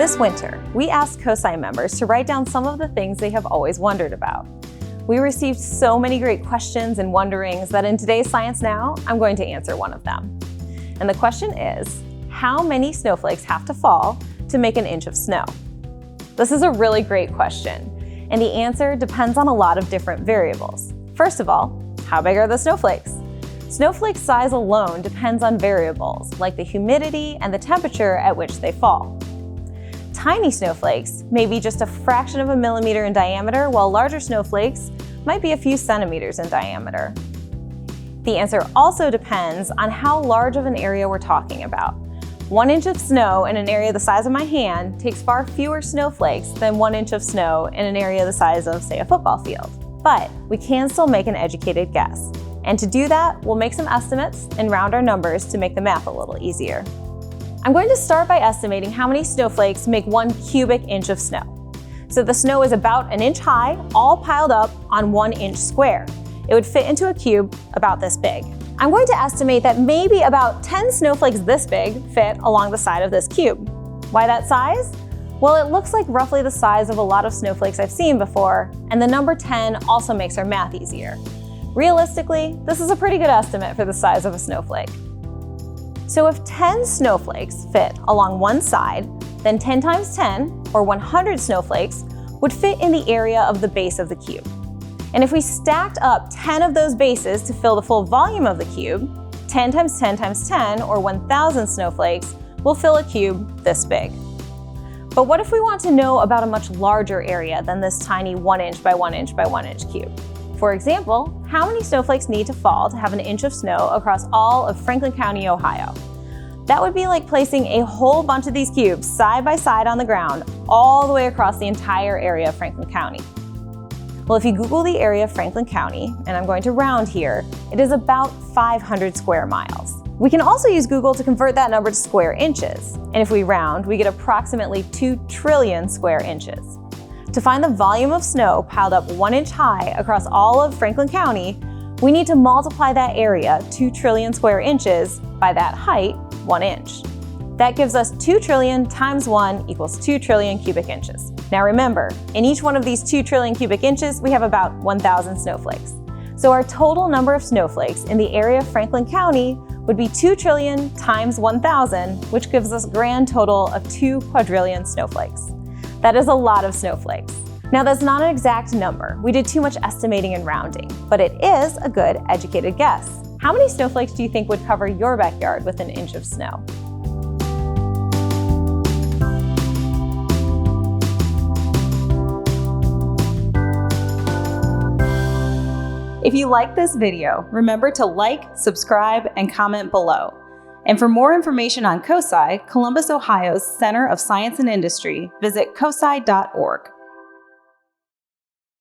This winter, we asked COSI members to write down some of the things they have always wondered about. We received so many great questions and wonderings that in today's Science Now, I'm going to answer one of them. And the question is, how many snowflakes have to fall to make an inch of snow? This is a really great question, and the answer depends on a lot of different variables. First of all, how big are the snowflakes? Snowflake size alone depends on variables like the humidity and the temperature at which they fall. Tiny snowflakes may be just a fraction of a millimeter in diameter, while larger snowflakes might be a few centimeters in diameter. The answer also depends on how large of an area we're talking about. 1 inch of snow in an area the size of my hand takes far fewer snowflakes than 1 inch of snow in an area the size of, say, a football field. But we can still make an educated guess. And to do that, we'll make some estimates and round our numbers to make the math a little easier. I'm going to start by estimating how many snowflakes make 1 cubic inch of snow. So the snow is about an inch high, all piled up on 1 inch square. It would fit into a cube about this big. I'm going to estimate that maybe about 10 snowflakes this big fit along the side of this cube. Why that size? Well, it looks like roughly the size of a lot of snowflakes I've seen before, and the number 10 also makes our math easier. Realistically, this is a pretty good estimate for the size of a snowflake. So if 10 snowflakes fit along one side, then 10 times 10, or 100 snowflakes, would fit in the area of the base of the cube. And if we stacked up 10 of those bases to fill the full volume of the cube, 10 times 10 times 10, or 1,000 snowflakes, will fill a cube this big. But what if we want to know about a much larger area than this tiny 1 inch by 1 inch by 1 inch cube? For example, how many snowflakes need to fall to have an inch of snow across all of Franklin County, Ohio? That would be like placing a whole bunch of these cubes side by side on the ground, all the way across the entire area of Franklin County. Well, if you Google the area of Franklin County, and I'm going to round here, it is about 500 square miles. We can also use Google to convert that number to square inches. And if we round, we get approximately 2 trillion square inches. To find the volume of snow piled up 1 inch high across all of Franklin County, we need to multiply that area, 2 trillion square inches, by that height, 1 inch. That gives us 2 trillion times 1 equals 2 trillion cubic inches. Now remember, in each one of these 2 trillion cubic inches, we have about 1,000 snowflakes. So our total number of snowflakes in the area of Franklin County would be 2 trillion times 1,000, which gives us a grand total of 2 quadrillion snowflakes. That is a lot of snowflakes. Now that's not an exact number. We did too much estimating and rounding, but it is a good educated guess. How many snowflakes do you think would cover your backyard with an inch of snow? If you like this video, remember to like, subscribe, and comment below. And for more information on COSI, Columbus, Ohio's Center of Science and Industry, visit cosi.org.